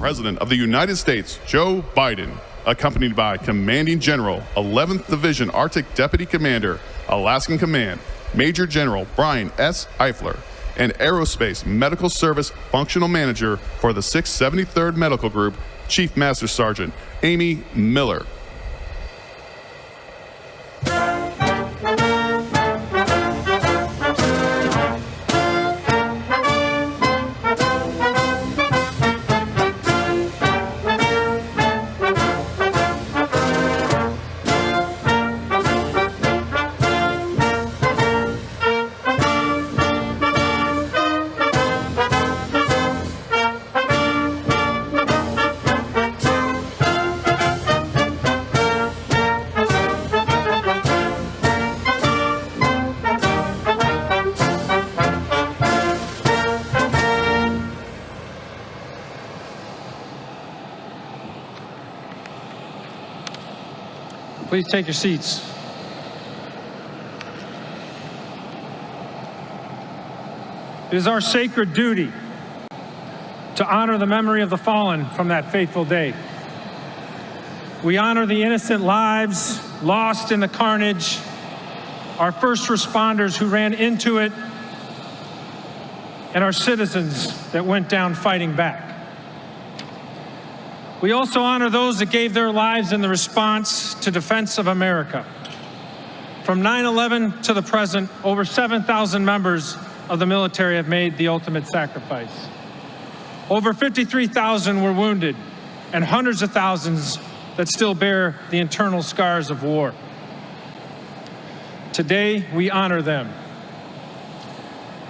President of the United States, Joe Biden, accompanied by Commanding General, 11th Division Arctic Deputy Commander, Alaskan Command, Major General Brian S. Eifler, and Aerospace Medical Service Functional Manager for the 673rd Medical Group, Chief Master Sergeant Amy Miller. Please take your seats. It is our sacred duty to honor the memory of the fallen from that fateful day. We honor the innocent lives lost in the carnage, our first responders who ran into it, and our citizens that went down fighting back. We also honor those that gave their lives in the response to defense of America. From 9/11 to the present, over 7,000 members of the military have made the ultimate sacrifice. Over 53,000 were wounded, and hundreds of thousands that still bear the internal scars of war. Today, we honor them.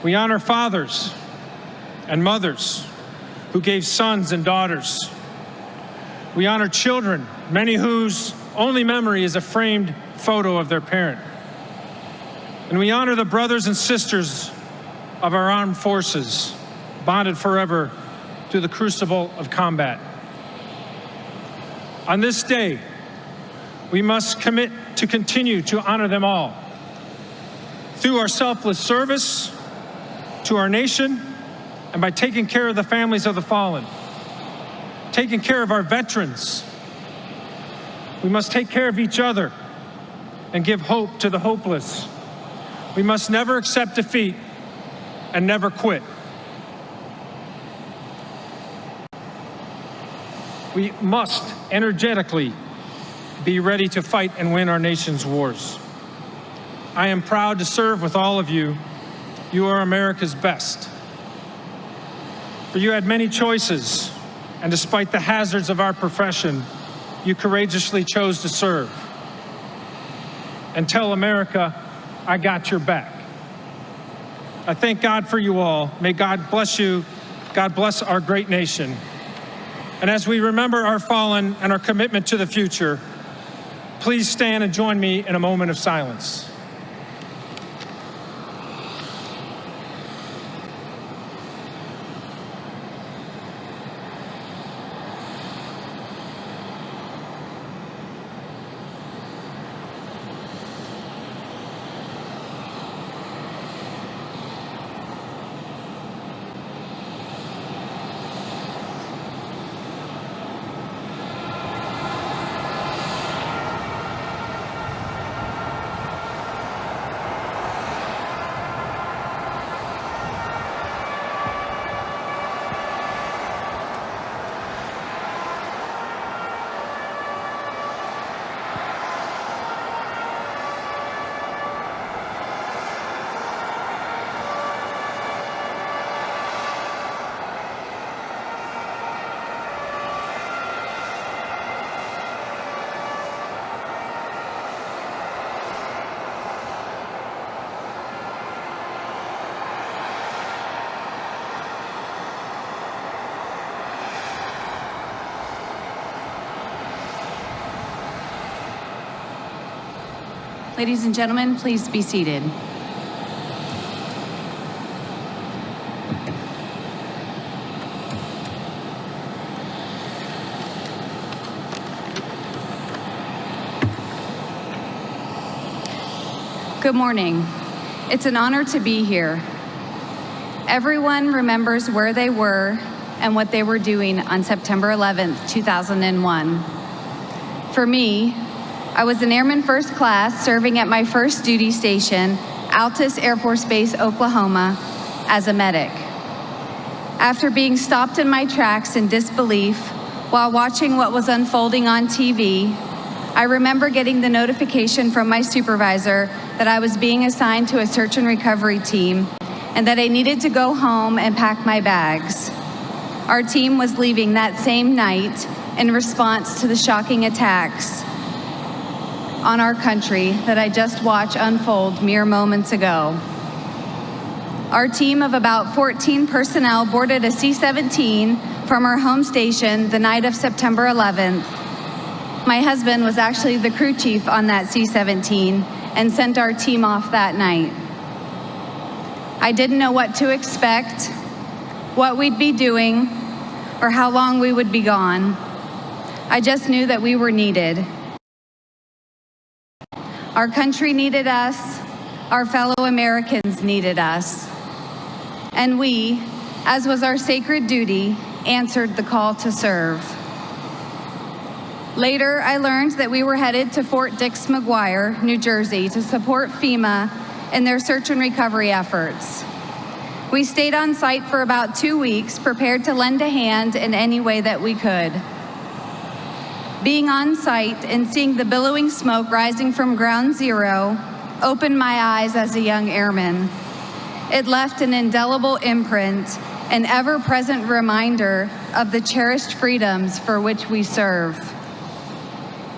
We honor fathers and mothers who gave sons and daughters. We honor children, many whose only memory is a framed photo of their parent. And we honor the brothers and sisters of our armed forces, bonded forever through the crucible of combat. On this day, we must commit to continue to honor them all through our selfless service to our nation and by taking care of the families of the fallen. Taking care of our veterans. We must take care of each other and give hope to the hopeless. We must never accept defeat and never quit. We must energetically be ready to fight and win our nation's wars. I am proud to serve with all of you. You are America's best. For you had many choices, and despite the hazards of our profession, you courageously chose to serve. And tell America, I got your back. I thank God for you all. May God bless you. God bless our great nation. And as we remember our fallen and our commitment to the future, please stand and join me in a moment of silence. Ladies and gentlemen, please be seated. Good morning. It's an honor to be here. Everyone remembers where they were and what they were doing on September 11th, 2001. For me, I was an Airman First Class serving at my first duty station, Altus Air Force Base, Oklahoma, as a medic. After being stopped in my tracks in disbelief while watching what was unfolding on TV, I remember getting the notification from my supervisor that I was being assigned to a search and recovery team and that I needed to go home and pack my bags. Our team was leaving that same night in response to the shocking attacks on our country that I just watched unfold mere moments ago. Our team of about 14 personnel boarded a C-17 from our home station the night of September 11th. My husband was actually the crew chief on that C-17 and sent our team off that night. I didn't know what to expect, what we'd be doing, or how long we would be gone. I just knew that we were needed. Our country needed us, our fellow Americans needed us, and we, as was our sacred duty, answered the call to serve. Later, I learned that we were headed to Fort Dix-McGuire, New Jersey, to support FEMA in their search and recovery efforts. We stayed on site for about 2 weeks, prepared to lend a hand in any way that we could. Being on site and seeing the billowing smoke rising from Ground Zero opened my eyes as a young airman. It left an indelible imprint, an ever-present reminder of the cherished freedoms for which we serve.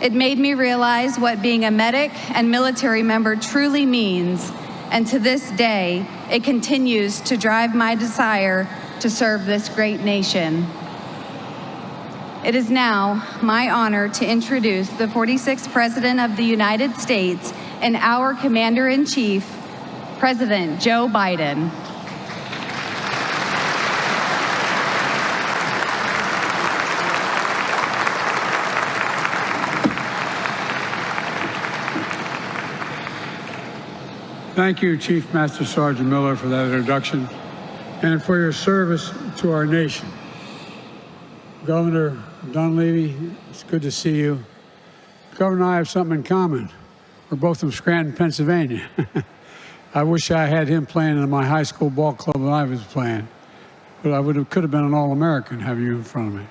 It made me realize what being a medic and military member truly means, and to this day, it continues to drive my desire to serve this great nation. It is now my honor to introduce the 46th President of the United States and our Commander-in-Chief, President Joe Biden. Thank you, Chief Master Sergeant Miller, for that introduction and for your service to our nation. Governor Dunleavy, it's good to see you. Governor and I have something in common. We're both from Scranton, Pennsylvania. I wish I had him playing in my high school ball club when I was playing, but I could have been an All-American having you in front of me.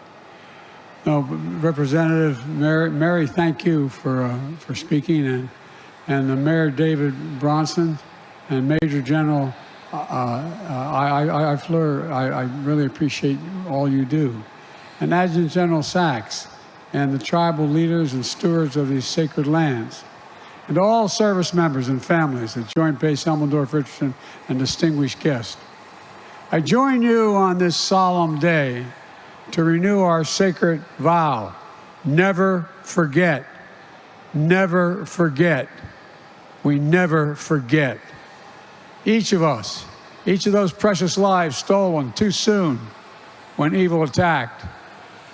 No, Representative Mary, thank you for speaking, and Mayor David Bronson and Major General Eifler, I really appreciate all you do. And Adjutant General Sachs and the tribal leaders and stewards of these sacred lands, and all service members and families at Joint Base Elmendorf Richardson and distinguished guests. I join you on this solemn day to renew our sacred vow: never forget, never forget. We never forget. Each of us, each of those precious lives stolen too soon when evil attacked.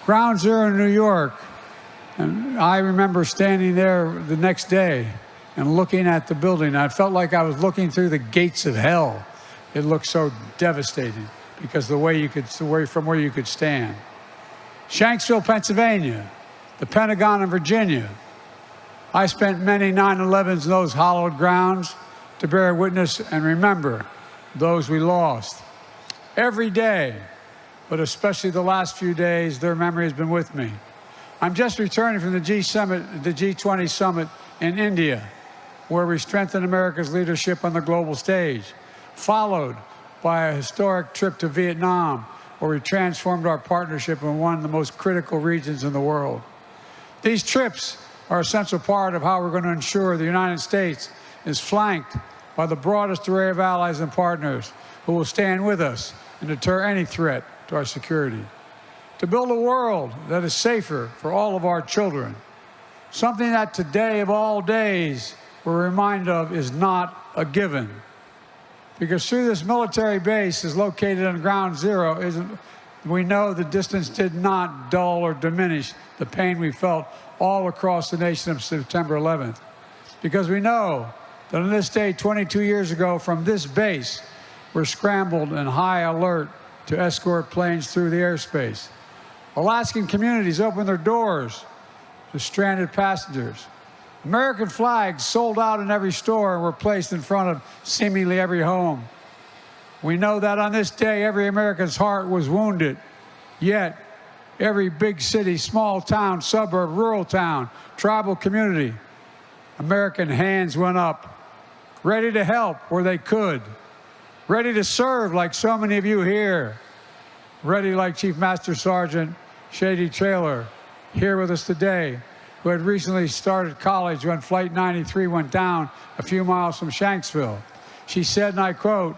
Ground Zero in New York, and I remember standing there the next day and looking at the building. I felt like I was looking through the gates of hell. It looked so devastating because from where you could stand. Shanksville, Pennsylvania, the Pentagon in Virginia. I spent many 9/11s in those hallowed grounds to bear witness and remember those we lost. Every day, but especially the last few days, their memory has been with me. I'm just returning from the G20 summit in India, where we strengthened America's leadership on the global stage, followed by a historic trip to Vietnam, where we transformed our partnership in one of the most critical regions in the world. These trips are an essential part of how we're going to ensure the United States is flanked by the broadest array of allies and partners who will stand with us and deter any threat to our security. To build a world that is safer for all of our children, something that today of all days we're reminded of is not a given. Because through this military base is located on Ground Zero, we know the distance did not dull or diminish the pain we felt all across the nation of September 11th. Because we know that on this day 22 years ago from this base, we're scrambled in high alert to escort planes through the airspace. Alaskan communities opened their doors to stranded passengers. American flags sold out in every store and were placed in front of seemingly every home. We know that on this day, every American's heart was wounded. Yet, every big city, small town, suburb, rural town, tribal community, American hands went up, ready to help where they could, ready to serve like so many of you here, ready like Chief Master Sergeant Shady Traylor, here with us today, who had recently started college when Flight 93 went down a few miles from Shanksville. She said, and I quote,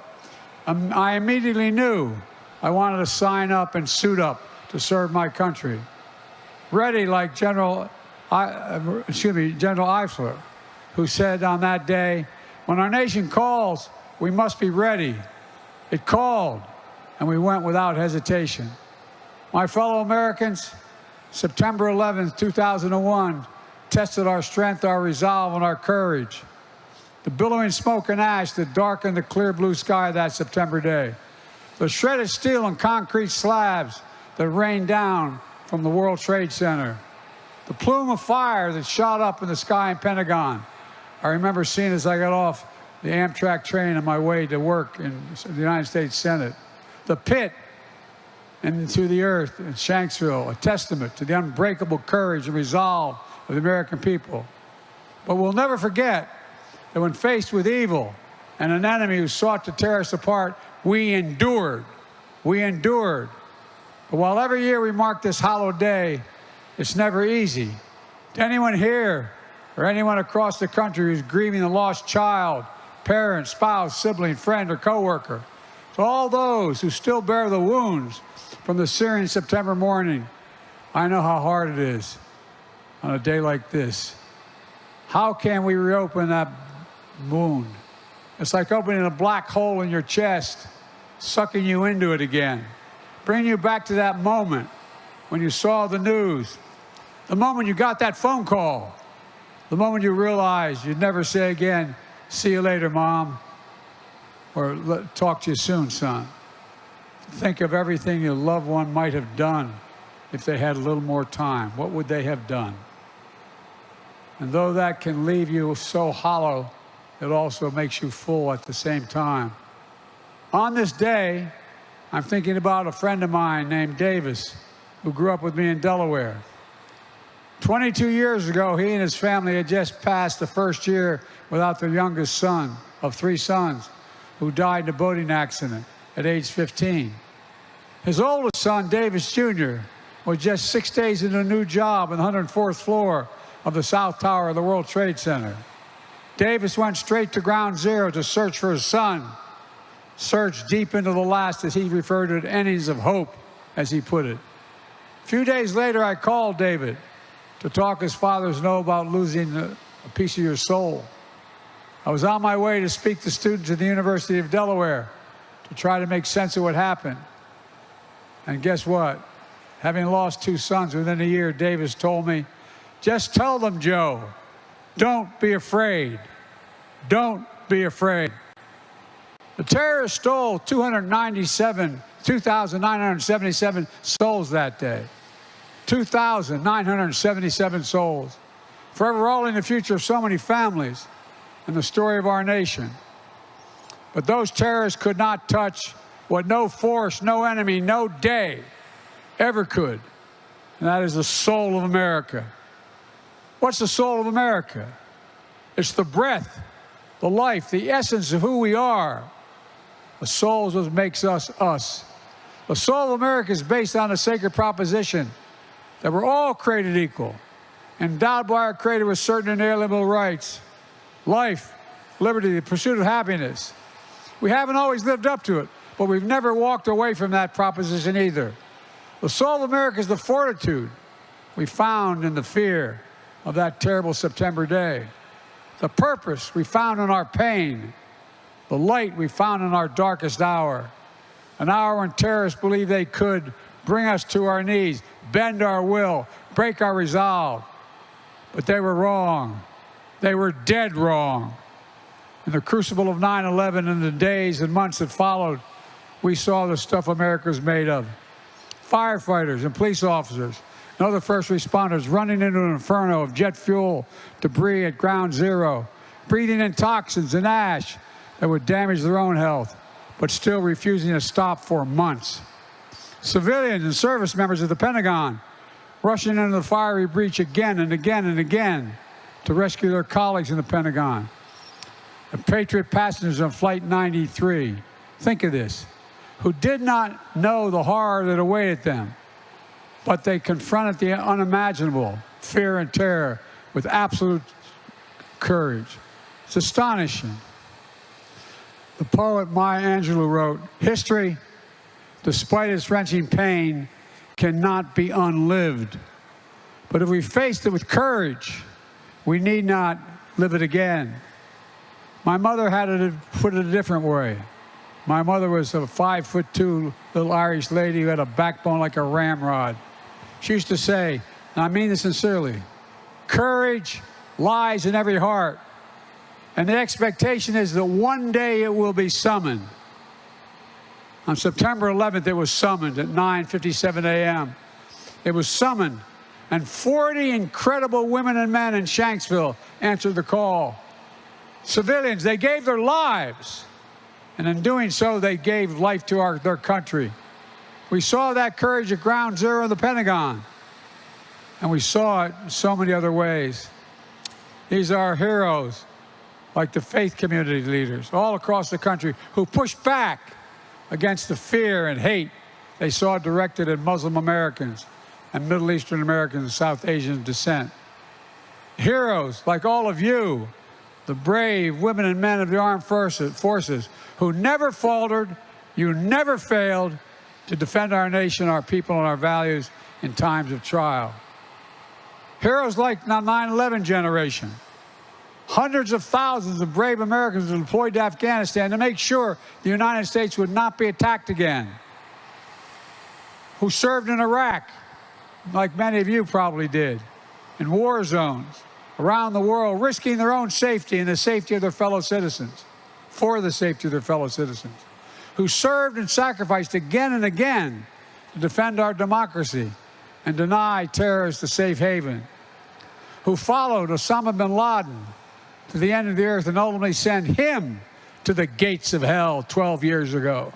"I immediately knew I wanted to sign up and suit up to serve my country." Ready like General Eifler, who said on that day, "When our nation calls, we must be ready." It called, and we went without hesitation. My fellow Americans, September 11th, 2001, tested our strength, our resolve, and our courage. The billowing smoke and ash that darkened the clear blue sky that September day. The shredded steel and concrete slabs that rained down from the World Trade Center. The plume of fire that shot up in the sky in Pentagon. I remember seeing as I got off the Amtrak train on my way to work in the United States Senate. The pit into the earth in Shanksville, a testament to the unbreakable courage and resolve of the American people. But we'll never forget that when faced with evil and an enemy who sought to tear us apart, we endured. We endured. But while every year we mark this hallowed day, it's never easy. To anyone here or anyone across the country who's grieving a lost child, parent, spouse, sibling, friend, or coworker, to all those who still bear the wounds from the searing September morning, I know how hard it is on a day like this. How can we reopen that wound? It's like opening a black hole in your chest, sucking you into it again, bringing you back to that moment when you saw the news, the moment you got that phone call, the moment you realized you'd never say again, "See you later, Mom," or "Talk to you soon, son." Think of everything your loved one might have done if they had a little more time. What would they have done? And though that can leave you so hollow, it also makes you full at the same time. On this day, I'm thinking about a friend of mine named Davis, who grew up with me in Delaware. 22 years ago, he and his family had just passed the first year without their youngest son of 3 sons, who died in a boating accident at age 15. His oldest son, Davis Jr., was just 6 days into a new job on the 104th floor of the South Tower of the World Trade Center. Davis went straight to ground zero to search for his son, search deep into the last, as he referred to it, innings of hope, as he put it. A few days later, I called David to talk as fathers know about losing a piece of your soul. I was on my way to speak to students at the University of Delaware to try to make sense of what happened. And guess what? Having lost 2 sons within a year, Davis told me, "Just tell them, Joe, don't be afraid. Don't be afraid." The terrorists stole 2,977 souls that day. 2,977 souls, forever altering the future of so many families and the story of our nation. But those terrorists could not touch what no force, no enemy, no day ever could, and that is the soul of America. What's the soul of America? It's the breath, the life, the essence of who we are. The soul is what makes us us. The soul of America is based on a sacred proposition that we're all created equal, endowed by our Creator with certain inalienable rights: life, liberty, the pursuit of happiness. We haven't always lived up to it, but we've never walked away from that proposition either. The soul of America is the fortitude we found in the fear of that terrible September day, the purpose we found in our pain, the light we found in our darkest hour, an hour when terrorists believed they could bring us to our knees, bend our will, break our resolve. But they were wrong. They were dead wrong. In the crucible of 9/11 and the days and months that followed, we saw the stuff America's made of. Firefighters and police officers and other first responders running into an inferno of jet fuel debris at ground zero, breathing in toxins and ash that would damage their own health, but still refusing to stop for months. Civilians and service members of the Pentagon rushing into the fiery breach again and again and again to rescue their colleagues in the Pentagon. The Patriot passengers on Flight 93, think of this, who did not know the horror that awaited them, but they confronted the unimaginable, fear and terror, with absolute courage. It's astonishing. The poet Maya Angelou wrote, "History, despite its wrenching pain, cannot be unlived. But if we faced it with courage, we need not live it again." My mother had it put it a different way. My mother was a 5'2" little Irish lady who had a backbone like a ramrod. She used to say, and I mean this sincerely, courage lies in every heart. And the expectation is that one day it will be summoned. On September 11th, it was summoned at 9:57 a.m. It was summoned, and 40 incredible women and men in Shanksville answered the call. Civilians, they gave their lives, and in doing so, they gave life to their country. We saw that courage at ground zero in the Pentagon, and we saw it in so many other ways. These are our heroes, like the faith community leaders all across the country who pushed back against the fear and hate they saw directed at Muslim Americans and Middle Eastern Americans of South Asian descent. Heroes like all of you, the brave women and men of the armed forces who never faltered, you never failed to defend our nation, our people, and our values in times of trial. Heroes like the 9/11 generation. Hundreds of thousands of brave Americans were deployed to Afghanistan to make sure the United States would not be attacked again. Who served in Iraq, like many of you probably did, in war zones around the world, risking their own safety and the safety of their fellow citizens, for the safety of their fellow citizens. Who served and sacrificed again and again to defend our democracy and deny terrorists a safe haven. Who followed Osama bin Laden to the end of the earth and ultimately sent him to the gates of hell 12 years ago.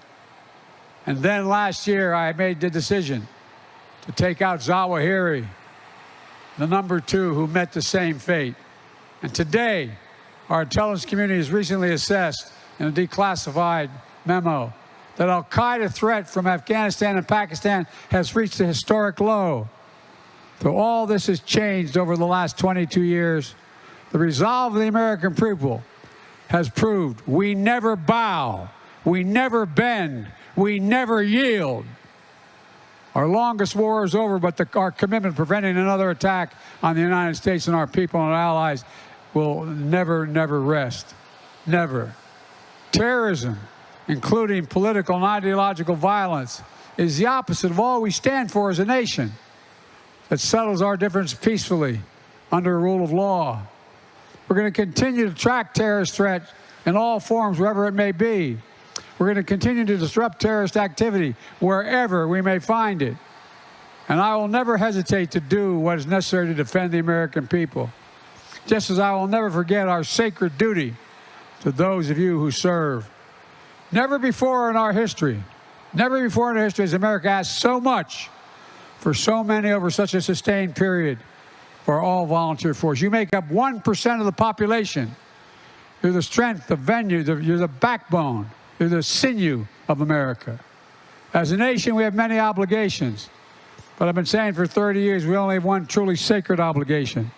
And then last year, I made the decision to take out Zawahiri, the number 2 who met the same fate. And today, our intelligence community has recently assessed in a declassified memo that al-Qaeda threat from Afghanistan and Pakistan has reached a historic low. Though all this has changed over the last 22 years, the resolve of the American people has proved we never bow, we never bend, we never yield. Our longest war is over, but our commitment to preventing another attack on the United States and our people and our allies will never, never rest. Never. Terrorism, including political and ideological violence, is the opposite of all we stand for as a nation that settles our difference peacefully under a rule of law. We're going to continue to track terrorist threats in all forms, wherever it may be. We're going to continue to disrupt terrorist activity wherever we may find it. And I will never hesitate to do what is necessary to defend the American people, just as I will never forget our sacred duty to those of you who serve. Never before in our history has America asked so much for so many over such a sustained period for all volunteer force. You make up 1% of the population. You're the strength, the venue, you're the backbone, you're the sinew of America. As a nation, we have many obligations. But I've been saying for 30 years, we only have one truly sacred obligation: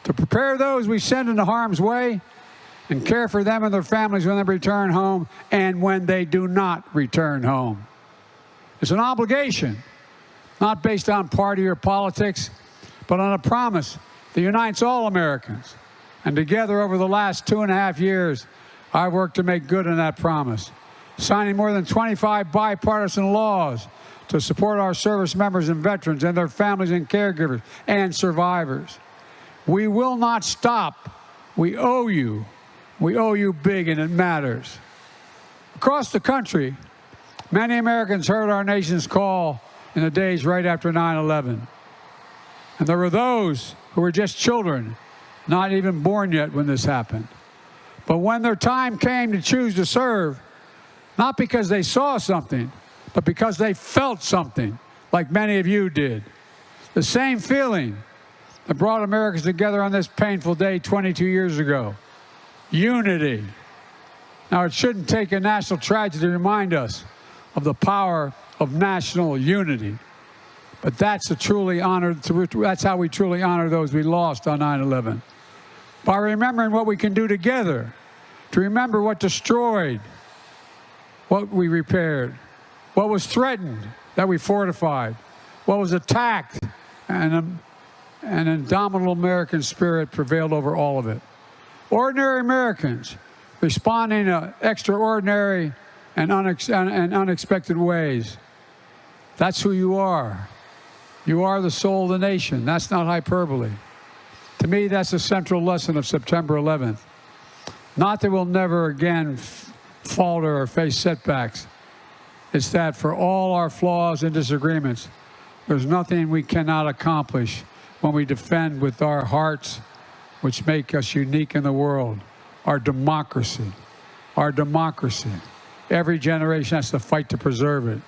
to prepare those we send into harm's way and care for them and their families when they return home and when they do not return home. It's an obligation, not based on party or politics, but on a promise that unites all Americans. And together over the last 2.5 years, I've worked to make good on that promise, signing more than 25 bipartisan laws to support our service members and veterans and their families and caregivers and survivors. We will not stop. We owe you. We owe you big, and it matters. Across the country, Many Americans heard our nation's call in the days right after 9/11. And there were those who were just children, not even born yet when this happened. But when their time came to choose to serve, not because they saw something, but because they felt something, like many of you did. The same feeling that brought Americans together on this painful day 22 years ago. Unity. Now, it shouldn't take a national tragedy to remind us of the power of national unity. But that's how we truly honor those we lost on 9/11. By remembering what we can do together, to remember what destroyed, what we repaired, what was threatened, that we fortified, what was attacked, and an indomitable American spirit prevailed over all of it. Ordinary Americans responding to extraordinary and unexpected ways. That's who you are. You are the soul of the nation. That's not hyperbole. To me, that's the central lesson of September 11th. Not that we'll never again falter or face setbacks. It's that for all our flaws and disagreements, there's nothing we cannot accomplish when we defend with our hearts, which make us unique in the world, our democracy. Our democracy. Every generation has to fight to preserve it.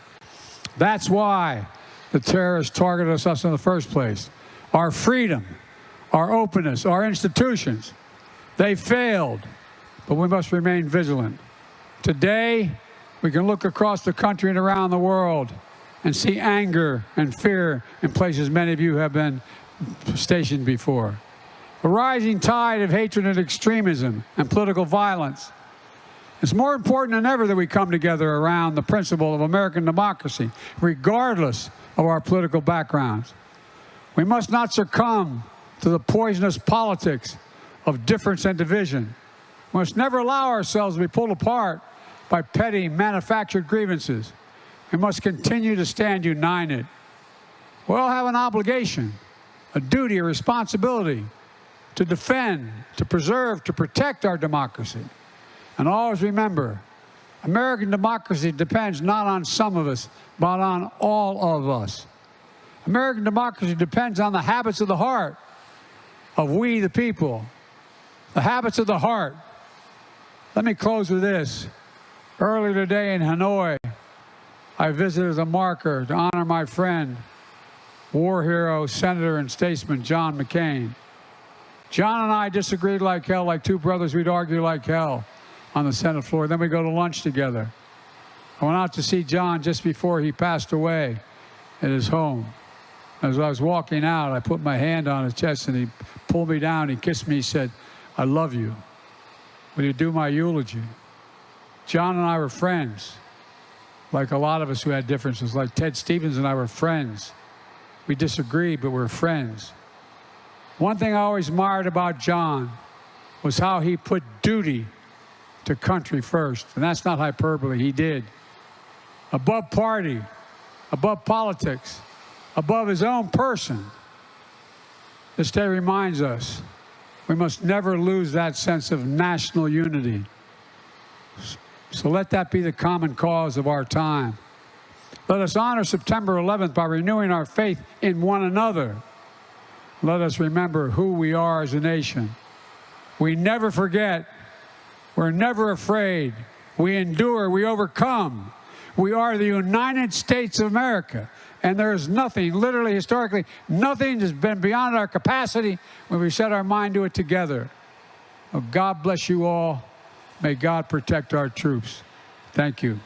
That's why the terrorists targeted us in the first place. Our freedom, our openness, our institutions, they failed, but we must remain vigilant. Today, we can look across the country and around the world and see anger and fear in places many of you have been stationed before. A rising tide of hatred and extremism and political violence. It's more important than ever that we come together around the principle of American democracy, regardless of our political backgrounds. We must not succumb to the poisonous politics of difference and division. We must never allow ourselves to be pulled apart by petty manufactured grievances. We must continue to stand united. We all have an obligation, a duty, a responsibility to defend, to preserve, to protect our democracy. And always remember, American democracy depends not on some of us, but on all of us. American democracy depends on the habits of the heart of we the people. The habits of the heart. Let me close with this. Earlier today in Hanoi, I visited a marker to honor my friend, war hero, senator, and statesman John McCain. John and I disagreed like hell, like two brothers. We'd argue like hell on the Senate floor. Then we go to lunch together. I went out to see John just before he passed away at his home. As I was walking out, I put my hand on his chest and he pulled me down. He kissed me. He said, "I love you. Will you do my eulogy?" John and I were friends, like a lot of us who had differences. Like Ted Stevens and I were friends. We disagreed, but we're friends. One thing I always admired about John was how he put duty to country first. And that's not hyperbole. He did. Above party, above politics, above his own person. This day reminds us we must never lose that sense of national unity. So let that be the common cause of our time. Let us honor September 11th by renewing our faith in one another. Let us remember who we are as a nation. We never forget. We're never afraid. We endure. We overcome. We are the United States of America. And there is nothing, literally, historically, nothing has been beyond our capacity when we set our mind to it together. Well, God bless you all. May God protect our troops. Thank you.